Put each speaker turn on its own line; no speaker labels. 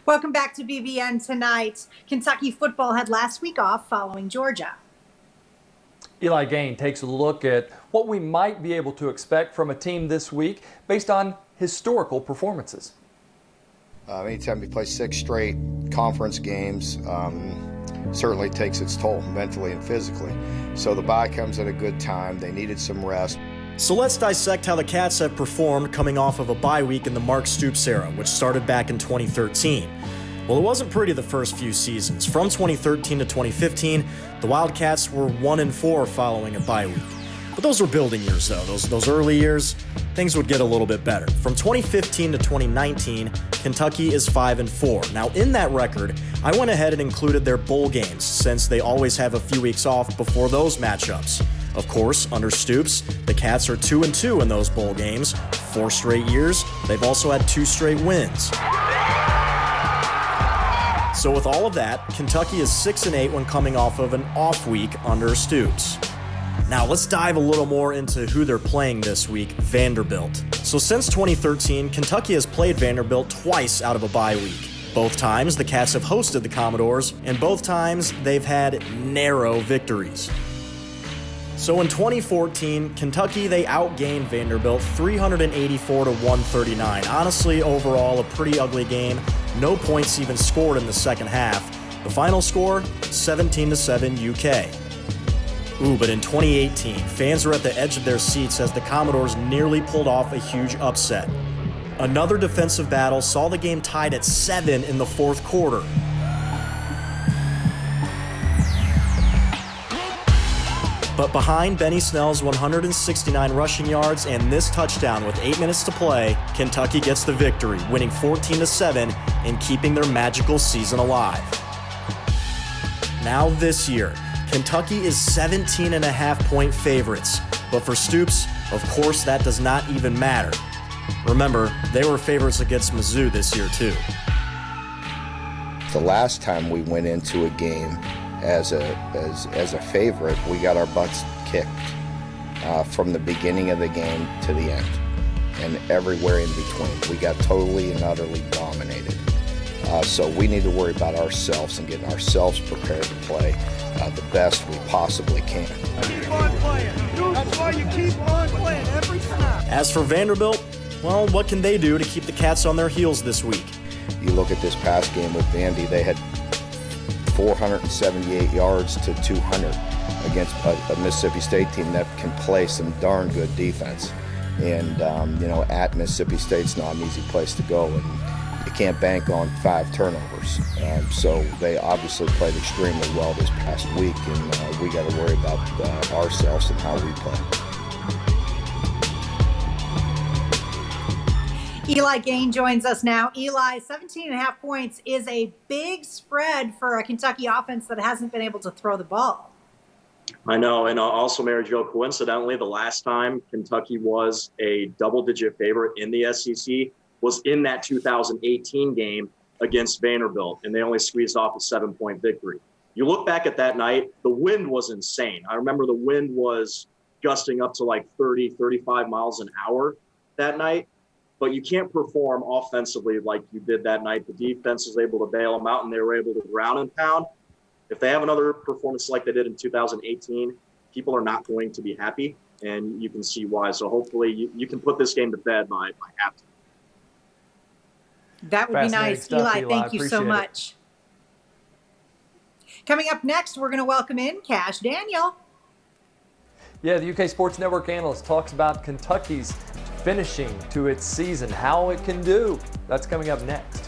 Welcome back to BBN Tonight. Kentucky football had last week off following Georgia.
Eli Gehn takes a look at what we might be able to expect from a team this week based on historical performances.
Anytime you play 6 straight conference games, certainly takes its toll mentally and physically. So the bye comes at a good time. They needed some rest.
So let's dissect how the Cats have performed coming off of a bye week in the Mark Stoops era, which started back in 2013. Well, it wasn't pretty the first few seasons. From 2013 to 2015, the Wildcats were 1-4 following a bye week. But those were building years, though. Those early years, things would get a little bit better. From 2015 to 2019, Kentucky is 5-4. Now, in that record, I went ahead and included their bowl games, since they always have a few weeks off before those matchups. Of course, under Stoops, the Cats are 2-2 in those bowl games. 4 straight years, they've also had 2 straight wins. So with all of that, Kentucky is 6-8 when coming off of an off week under Stoops. Now let's dive a little more into who they're playing this week, Vanderbilt. So since 2013, Kentucky has played Vanderbilt twice out of a bye week. Both times the Cats have hosted the Commodores, and both times they've had narrow victories. So in 2014, Kentucky, they outgained Vanderbilt 384 to 139. Honestly, overall, a pretty ugly game. No points even scored in the second half. The final score, 17-7 UK. But in 2018, fans were at the edge of their seats as the Commodores nearly pulled off a huge upset. Another defensive battle saw the game tied at 7 in the fourth quarter. But behind Benny Snell's 169 rushing yards and this touchdown with 8 minutes to play, Kentucky gets the victory, winning 14-7 and keeping their magical season alive. Now this year, Kentucky is 17.5-point favorites, but for Stoops, of course, that does not even matter. Remember, they were favorites against Mizzou this year too.
The last time we went into a game as a favorite, we got our butts kicked from the beginning of the game to the end, and everywhere in between. We got totally and utterly dominated. So we need to worry about ourselves and getting ourselves prepared to play the best we possibly can.
Keep on playing. That's why you keep on playing every snap.
As for Vanderbilt, well, what can they do to keep the Cats on their heels this week?
You look at this past game with Vandy, they had 478 yards to 200 against a Mississippi State team that can play some darn good defense. And, at Mississippi State's not an easy place to go, and you can't bank on 5 turnovers. So they obviously played extremely well this past week, and we got to worry about ourselves and how we play.
Eli Gehn joins us now. Eli, 17.5 points is a big spread for a Kentucky offense that hasn't been able to throw the ball.
I know, and also, Mary Jo, coincidentally, the last time Kentucky was a double-digit favorite in the SEC was in that 2018 game against Vanderbilt, and they only squeezed off a 7-point victory. You look back at that night, the wind was insane. I remember the wind was gusting up to like 30, 35 miles an hour that night. But you can't perform offensively like you did that night. The defense was able to bail them out, and they were able to ground and pound. If they have another performance like they did in 2018, people are not going to be happy, and you can see why. So hopefully you can put this game to bed by halftime.
That would be nice.
Stuff,
Eli, thank you so much. Coming up next, we're going to welcome in Cash Daniel.
Yeah, the UK Sports Network analyst talks about Kentucky's finishing to its season, how it can do. That's coming up next.